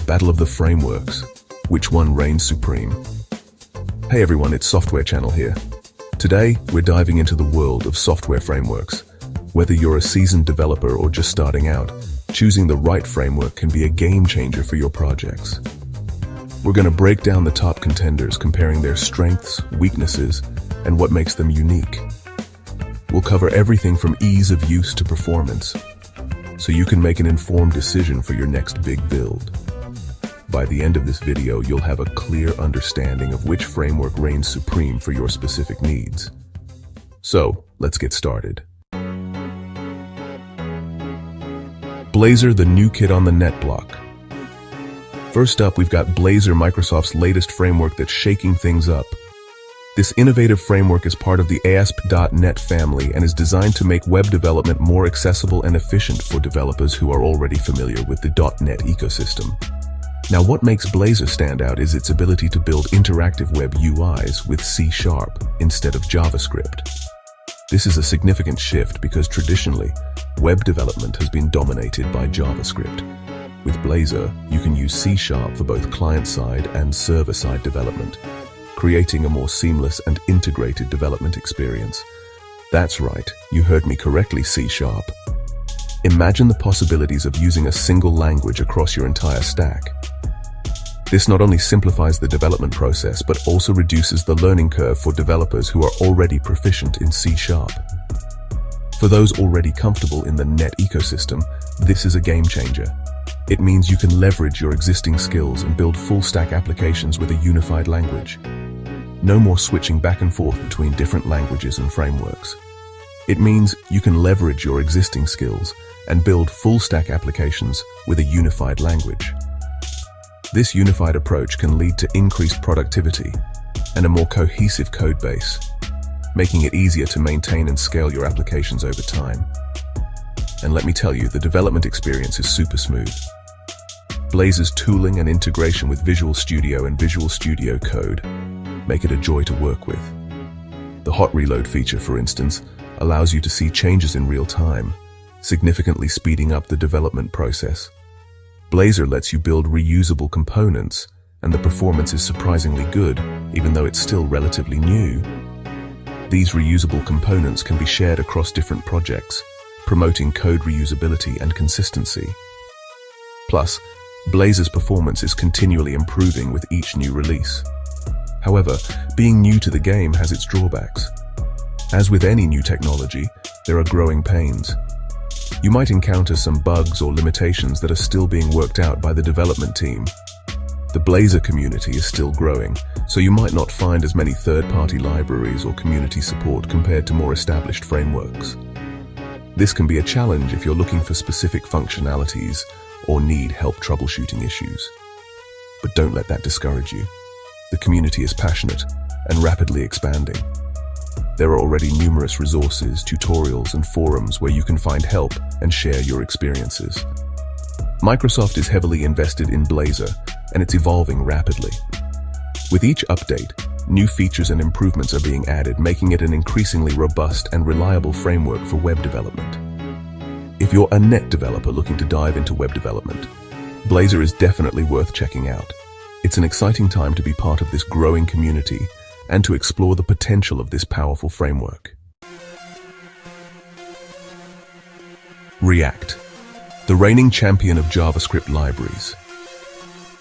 Battle of the Frameworks. Which one reigns supreme? Hey everyone, it's Software Channel here. Today, we're diving into the world of software frameworks. Whether you're a seasoned developer or just starting out, choosing the right framework can be a game changer for your projects. We're going to break down the top contenders, comparing their strengths, weaknesses, and what makes them unique. We'll cover everything from ease of use to performance, so you can make an informed decision for your next big build. By the end of this video, you'll have a clear understanding of which framework reigns supreme for your specific needs. So, let's get started. Blazor, the new kid on the NetBlock. First up, we've got Blazor, Microsoft's latest framework that's shaking things up. This innovative framework is part of the ASP.NET family and is designed to make web development more accessible and efficient for developers who are already familiar with the .NET ecosystem. Now, what makes Blazor stand out is its ability to build interactive web UIs with C# instead of JavaScript. This is a significant shift because traditionally, web development has been dominated by JavaScript. With Blazor, you can use C# for both client-side and server-side development, creating a more seamless and integrated development experience. That's right, you heard me correctly, C#. Imagine the possibilities of using a single language across your entire stack. This not only simplifies the development process, but also reduces the learning curve for developers who are already proficient in C#. For those already comfortable in the .NET ecosystem, this is a game changer. It means you can leverage your existing skills and build full-stack applications with a unified language. No more switching back and forth between different languages and frameworks. It means you can leverage your existing skills and build full-stack applications with a unified language. This unified approach can lead to increased productivity and a more cohesive code base, making it easier to maintain and scale your applications over time. And let me tell you, the development experience is super smooth. Blazor's tooling and integration with Visual Studio and Visual Studio Code make it a joy to work with. The hot reload feature, for instance, allows you to see changes in real time, significantly speeding up the development process. Blazor lets you build reusable components, and the performance is surprisingly good, even though it's still relatively new. These reusable components can be shared across different projects, promoting code reusability and consistency. Plus, Blazor's performance is continually improving with each new release. However, being new to the game has its drawbacks. As with any new technology, there are growing pains. You might encounter some bugs or limitations that are still being worked out by the development team. The Blazor community is still growing, so you might not find as many third-party libraries or community support compared to more established frameworks. This can be a challenge if you're looking for specific functionalities or need help troubleshooting issues. But don't let that discourage you. The community is passionate and rapidly expanding. There are already numerous resources, tutorials, and forums where you can find help and share your experiences. Microsoft is heavily invested in Blazor, and it's evolving rapidly. With each update, new features and improvements are being added, making it an increasingly robust and reliable framework for web development. If you're a .NET developer looking to dive into web development, Blazor is definitely worth checking out. It's an exciting time to be part of this growing community and to explore the potential of this powerful framework. React, the reigning champion of JavaScript libraries.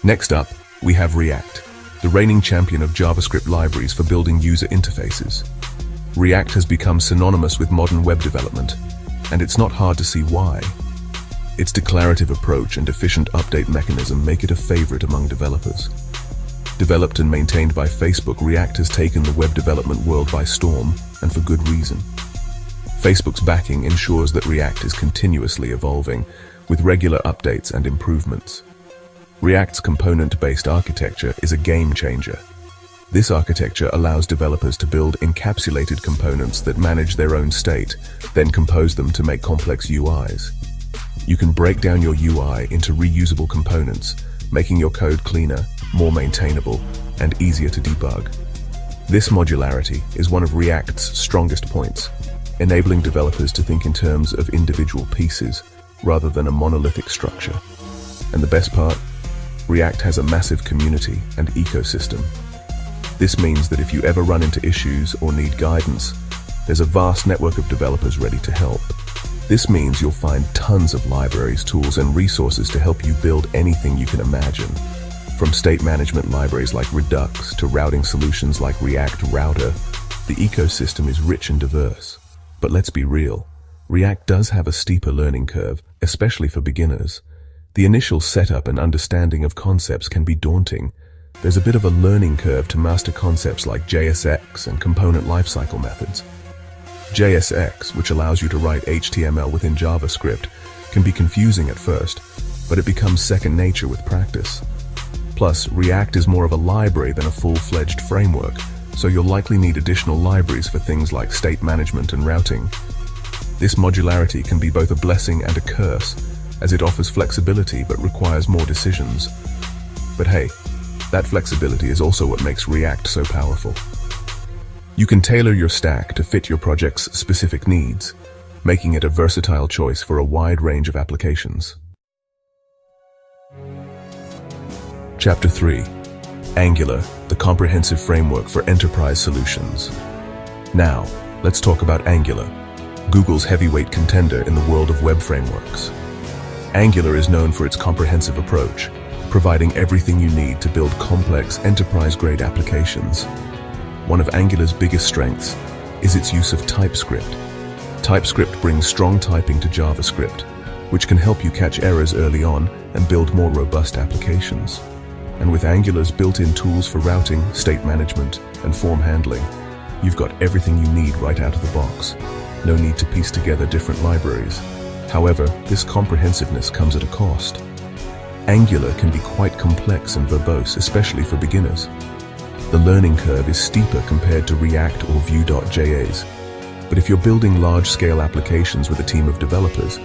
Next up, we have React, the reigning champion of JavaScript libraries for building user interfaces. React has become synonymous with modern web development, and it's not hard to see why. Its declarative approach and efficient update mechanism make it a favorite among developers. Developed and maintained by Facebook, React has taken the web development world by storm, and for good reason. Facebook's backing ensures that React is continuously evolving, with regular updates and improvements. React's component-based architecture is a game changer. This architecture allows developers to build encapsulated components that manage their own state, then compose them to make complex UIs. You can break down your UI into reusable components, making your code cleaner, more maintainable, and easier to debug. This modularity is one of React's strongest points, enabling developers to think in terms of individual pieces rather than a monolithic structure. And the best part? React has a massive community and ecosystem. This means that if you ever run into issues or need guidance, there's a vast network of developers ready to help. This means you'll find tons of libraries, tools, and resources to help you build anything you can imagine. From state management libraries like Redux to routing solutions like React Router, the ecosystem is rich and diverse. But let's be real, React does have a steeper learning curve, especially for beginners. The initial setup and understanding of concepts can be daunting. There's a bit of a learning curve to master concepts like JSX and component lifecycle methods. JSX, which allows you to write HTML within JavaScript, can be confusing at first, but it becomes second nature with practice. Plus, React is more of a library than a full-fledged framework, so you'll likely need additional libraries for things like state management and routing. This modularity can be both a blessing and a curse, as it offers flexibility but requires more decisions. But hey, that flexibility is also what makes React so powerful. You can tailor your stack to fit your project's specific needs, making it a versatile choice for a wide range of applications. Chapter 3. Angular, the comprehensive framework for enterprise solutions. Now, let's talk about Angular, Google's heavyweight contender in the world of web frameworks. Angular is known for its comprehensive approach, providing everything you need to build complex, enterprise-grade applications. One of Angular's biggest strengths is its use of TypeScript. TypeScript brings strong typing to JavaScript, which can help you catch errors early on and build more robust applications. And with Angular's built-in tools for routing, state management, and form handling, you've got everything you need right out of the box. No need to piece together different libraries. However, this comprehensiveness comes at a cost. Angular can be quite complex and verbose, especially for beginners. The learning curve is steeper compared to React or Vue.js. But if you're building large-scale applications with a team of developers,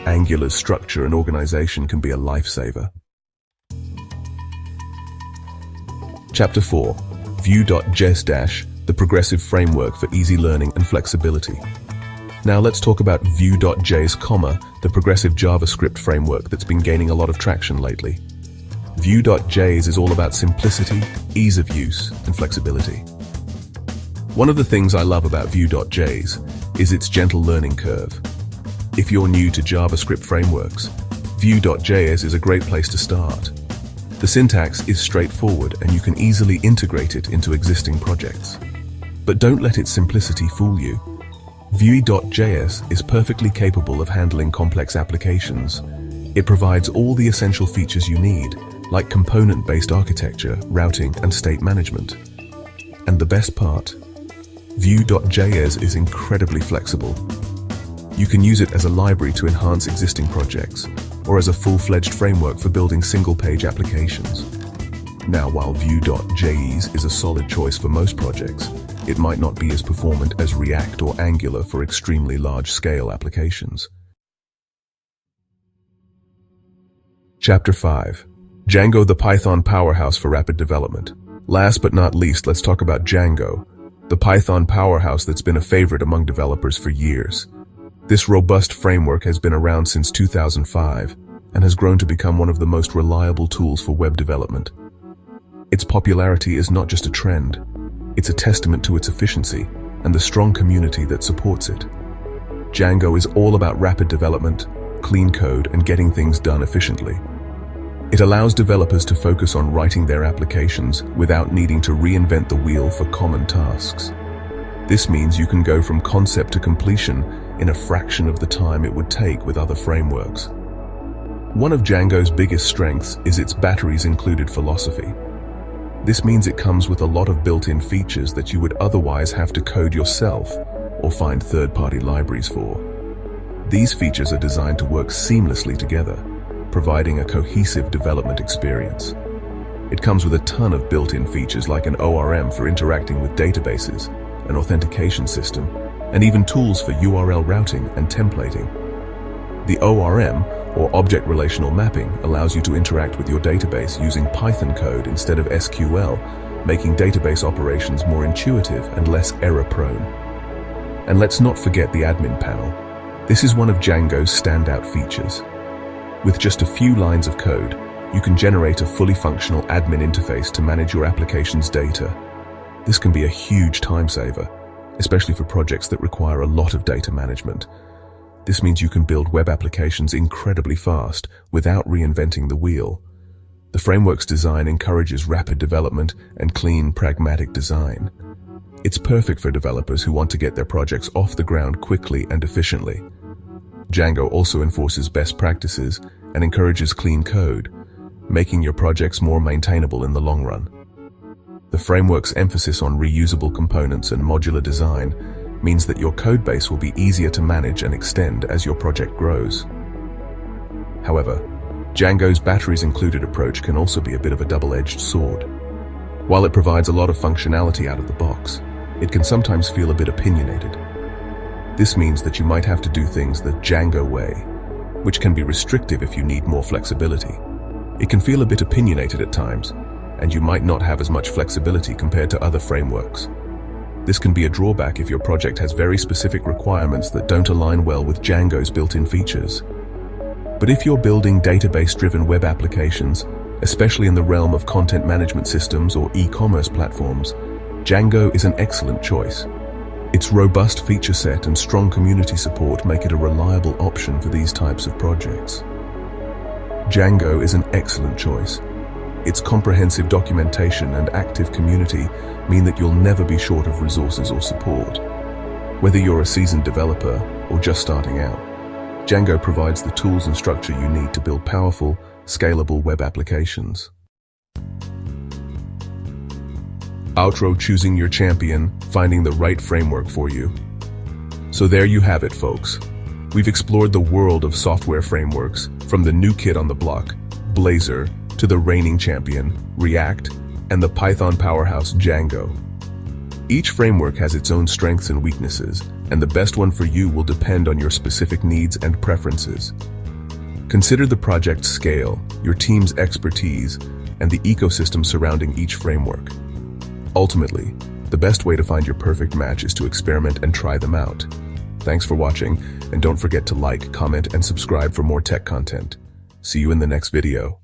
Angular's structure and organization can be a lifesaver. Chapter 4. Vue.js, the progressive framework for easy learning and flexibility. Now let's talk about Vue.js, the progressive JavaScript framework that's been gaining a lot of traction lately. Vue.js is all about simplicity, ease of use, and flexibility. One of the things I love about Vue.js is its gentle learning curve. If you're new to JavaScript frameworks, Vue.js is a great place to start. The syntax is straightforward and you can easily integrate it into existing projects. But don't let its simplicity fool you. Vue.js is perfectly capable of handling complex applications. It provides all the essential features you need, like component-based architecture, routing, and state management. And the best part? Vue.js is incredibly flexible. You can use it as a library to enhance existing projects, or as a full-fledged framework for building single-page applications. Now, while Vue.js is a solid choice for most projects, it might not be as performant as React or Angular for extremely large-scale applications. Chapter 5. Django, the Python powerhouse for rapid development. Last but not least, let's talk about Django, the Python powerhouse that's been a favorite among developers for years. This robust framework has been around since 2005 and has grown to become one of the most reliable tools for web development. Its popularity is not just a trend, it's a testament to its efficiency and the strong community that supports it. Django is all about rapid development, clean code, and getting things done efficiently. It allows developers to focus on writing their applications without needing to reinvent the wheel for common tasks. This means you can go from concept to completion in a fraction of the time it would take with other frameworks. One of Django's biggest strengths is its batteries included philosophy. This means it comes with a lot of built-in features that you would otherwise have to code yourself or find third-party libraries for. These features are designed to work seamlessly together, providing a cohesive development experience. It comes with a ton of built-in features like an ORM for interacting with databases, an authentication system, and even tools for URL routing and templating. The ORM, or Object Relational Mapping, allows you to interact with your database using Python code instead of SQL, making database operations more intuitive and less error-prone. And let's not forget the admin panel. This is one of Django's standout features. With just a few lines of code, you can generate a fully functional admin interface to manage your application's data. This can be a huge time saver, especially for projects that require a lot of data management. This means you can build web applications incredibly fast without reinventing the wheel. The framework's design encourages rapid development and clean, pragmatic design. It's perfect for developers who want to get their projects off the ground quickly and efficiently. Django also enforces best practices and encourages clean code, making your projects more maintainable in the long run. The framework's emphasis on reusable components and modular design means that your codebase will be easier to manage and extend as your project grows. However, Django's batteries included approach can also be a bit of a double-edged sword. While it provides a lot of functionality out of the box, it can sometimes feel a bit opinionated. This means that you might have to do things the Django way, which can be restrictive if you need more flexibility. It can feel a bit opinionated at times, and you might not have as much flexibility compared to other frameworks. This can be a drawback if your project has very specific requirements that don't align well with Django's built-in features. But if you're building database-driven web applications, especially in the realm of content management systems or e-commerce platforms, Django is an excellent choice. Its robust feature set and strong community support make it a reliable option for these types of projects. Django is an excellent choice. Its comprehensive documentation and active community mean that you'll never be short of resources or support. Whether you're a seasoned developer or just starting out, Django provides the tools and structure you need to build powerful, scalable web applications. Outro: choosing your champion, finding the right framework for you. So there you have it, folks. We've explored the world of software frameworks, from the new kid on the block, Blazor, to the reigning champion, React, and the Python powerhouse, Django. Each framework has its own strengths and weaknesses, and the best one for you will depend on your specific needs and preferences. Consider the project's scale, your team's expertise, and the ecosystem surrounding each framework. Ultimately, the best way to find your perfect match is to experiment and try them out. Thanks for watching, and don't forget to like, comment, and subscribe for more tech content. See you in the next video.